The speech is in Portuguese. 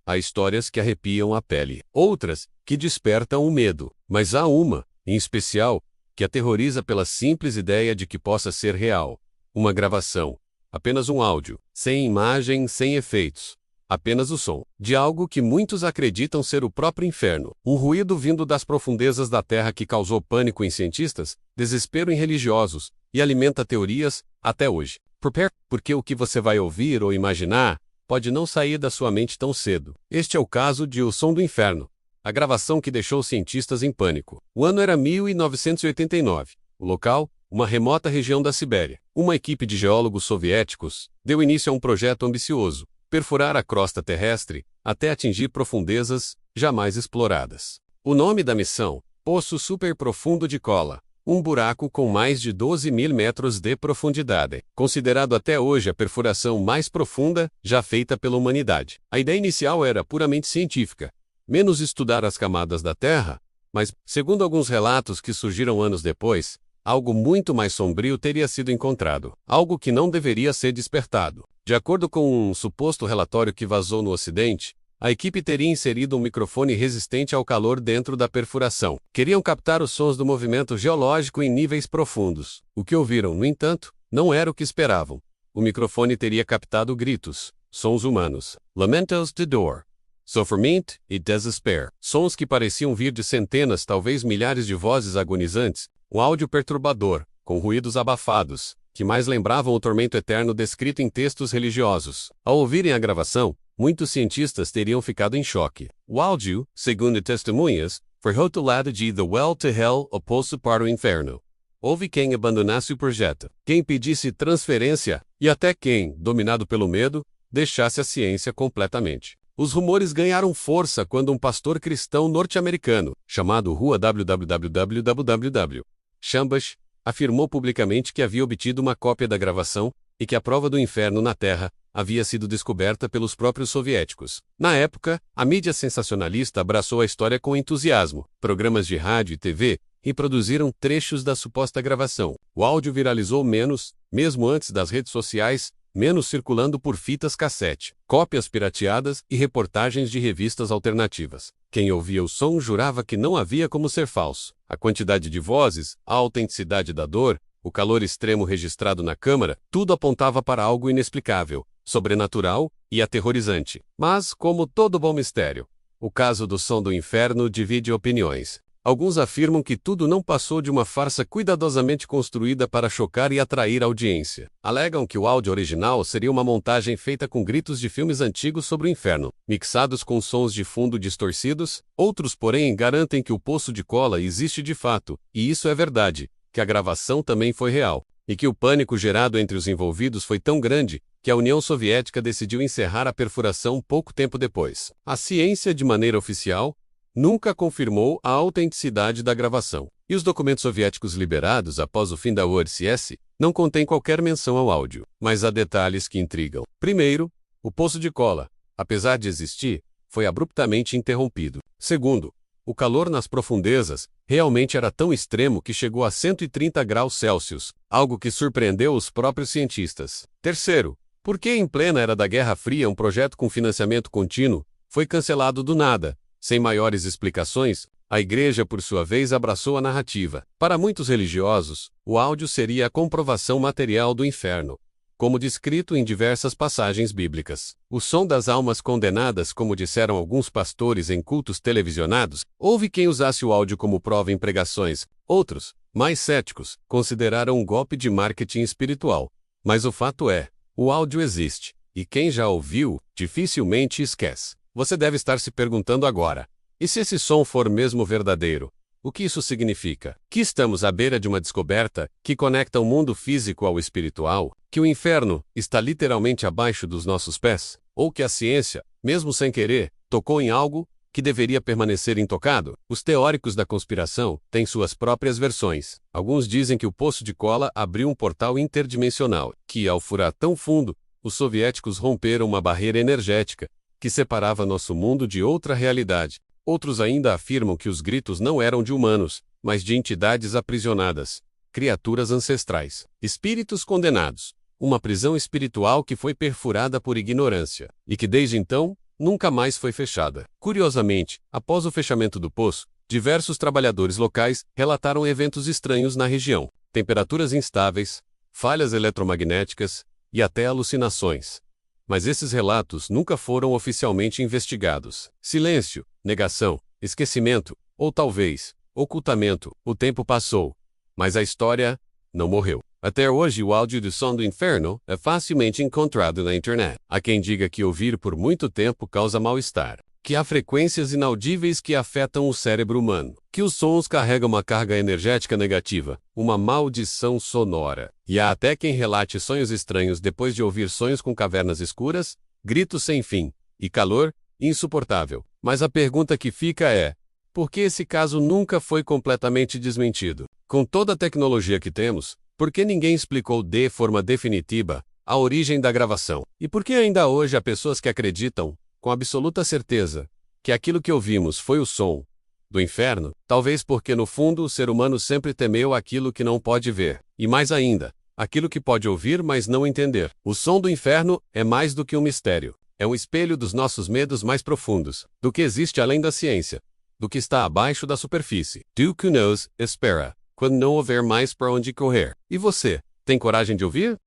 há histórias que arrepiam a pele, outras que despertam o medo, mas há uma, em especial, que aterroriza pela simples ideia de que possa ser real. Uma gravação, apenas um áudio, sem imagem, sem efeitos, apenas o som, de algo que muitos acreditam ser o próprio inferno. Um ruído vindo das profundezas da Terra que causou pânico em cientistas, desespero em religiosos, e alimenta teorias, até hoje. Prepare, porque o que você vai ouvir ou imaginar pode não sair da sua mente tão cedo. Este é o caso de O Som do Inferno, a gravação que deixou os cientistas em pânico. O ano era 1989. O local, uma remota região da Sibéria. Uma equipe de geólogos soviéticos deu início a um projeto ambicioso: perfurar a crosta terrestre até atingir profundezas jamais exploradas. O nome da missão: Poço Superprofundo de Kola. Um buraco com mais de 12.000 metros de profundidade, considerado até hoje a perfuração mais profunda já feita pela humanidade. A ideia inicial era puramente científica, menos estudar as camadas da Terra, mas, segundo alguns relatos que surgiram anos depois, algo muito mais sombrio teria sido encontrado, algo que não deveria ser despertado. De acordo com um suposto relatório que vazou no Ocidente, a equipe teria inserido um microfone resistente ao calor dentro da perfuração. Queriam captar os sons do movimento geológico em níveis profundos. O que ouviram, no entanto, não era o que esperavam. O microfone teria captado gritos, sons humanos, lamentos de dor, sofrimento e desespero, sons que pareciam vir de centenas, talvez milhares de vozes agonizantes, um áudio perturbador, com ruídos abafados, que mais lembravam o tormento eterno descrito em textos religiosos. Ao ouvirem a gravação, muitos cientistas teriam ficado em choque. O áudio, segundo testemunhas, foi rotulado de The Well to Hell, o Poço para o Inferno. Houve quem abandonasse o projeto, quem pedisse transferência, e até quem, dominado pelo medo, deixasse a ciência completamente. Os rumores ganharam força quando um pastor cristão norte-americano, chamado Rua www, Chambas, afirmou publicamente que havia obtido uma cópia da gravação e que a prova do inferno na Terra havia sido descoberta pelos próprios soviéticos. Na época, a mídia sensacionalista abraçou a história com entusiasmo. Programas de rádio e TV reproduziram trechos da suposta gravação. O áudio viralizou mesmo antes das redes sociais, menos circulando por fitas cassete, cópias pirateadas e reportagens de revistas alternativas. Quem ouvia o som jurava que não havia como ser falso. A quantidade de vozes, a autenticidade da dor, o calor extremo registrado na câmara, tudo apontava para algo inexplicável, sobrenatural e aterrorizante. Mas, como todo bom mistério, o caso do Som do Inferno divide opiniões. Alguns afirmam que tudo não passou de uma farsa cuidadosamente construída para chocar e atrair a audiência. Alegam que o áudio original seria uma montagem feita com gritos de filmes antigos sobre o inferno, mixados com sons de fundo distorcidos. Outros, porém, garantem que o Poço de Kola existe de fato, e isso é verdade, que a gravação também foi real, e que o pânico gerado entre os envolvidos foi tão grande que a União Soviética decidiu encerrar a perfuração pouco tempo depois. A ciência, de maneira oficial, nunca confirmou a autenticidade da gravação, e os documentos soviéticos liberados após o fim da URSS não contêm qualquer menção ao áudio, mas há detalhes que intrigam. Primeiro, o Poço de Kola, apesar de existir, foi abruptamente interrompido. Segundo, o calor nas profundezas realmente era tão extremo que chegou a 130 graus Celsius, algo que surpreendeu os próprios cientistas. Terceiro, por que em plena era da Guerra Fria um projeto com financiamento contínuo foi cancelado do nada? Sem maiores explicações, a Igreja, por sua vez, abraçou a narrativa. Para muitos religiosos, o áudio seria a comprovação material do inferno, como descrito em diversas passagens bíblicas. O som das almas condenadas, como disseram alguns pastores em cultos televisionados, houve quem usasse o áudio como prova em pregações. Outros, mais céticos, consideraram um golpe de marketing espiritual. Mas o fato é, o áudio existe, e quem já ouviu, dificilmente esquece. Você deve estar se perguntando agora: e se esse som for mesmo verdadeiro? O que isso significa? Que estamos à beira de uma descoberta que conecta o mundo físico ao espiritual? Que o inferno está literalmente abaixo dos nossos pés? Ou que a ciência, mesmo sem querer, tocou em algo que deveria permanecer intocado? Os teóricos da conspiração têm suas próprias versões. Alguns dizem que o Poço de Kola abriu um portal interdimensional, que, ao furar tão fundo, os soviéticos romperam uma barreira energética que separava nosso mundo de outra realidade. Outros ainda afirmam que os gritos não eram de humanos, mas de entidades aprisionadas, criaturas ancestrais, espíritos condenados, uma prisão espiritual que foi perfurada por ignorância, e que desde então, nunca mais foi fechada. Curiosamente, após o fechamento do poço, diversos trabalhadores locais relataram eventos estranhos na região: temperaturas instáveis, falhas eletromagnéticas e até alucinações. Mas esses relatos nunca foram oficialmente investigados. Silêncio, negação, esquecimento, ou talvez, ocultamento. O tempo passou, mas a história não morreu. Até hoje, o áudio do som do inferno é facilmente encontrado na internet. Há quem diga que ouvir por muito tempo causa mal-estar, que há frequências inaudíveis que afetam o cérebro humano, que os sons carregam uma carga energética negativa, uma maldição sonora. E há até quem relate sonhos estranhos depois de ouvir sonhos com cavernas escuras, gritos sem fim e calor insuportável. Mas a pergunta que fica é: por que esse caso nunca foi completamente desmentido? Com toda a tecnologia que temos, por que ninguém explicou de forma definitiva a origem da gravação? E por que ainda hoje há pessoas que acreditam, com absoluta certeza, que aquilo que ouvimos foi o som do inferno? Talvez porque no fundo o ser humano sempre temeu aquilo que não pode ver, e mais ainda, aquilo que pode ouvir mas não entender. O som do inferno é mais do que um mistério. É um espelho dos nossos medos mais profundos, do que existe além da ciência, do que está abaixo da superfície. Do que knows, espera, quando não houver mais para onde correr. E você, tem coragem de ouvir?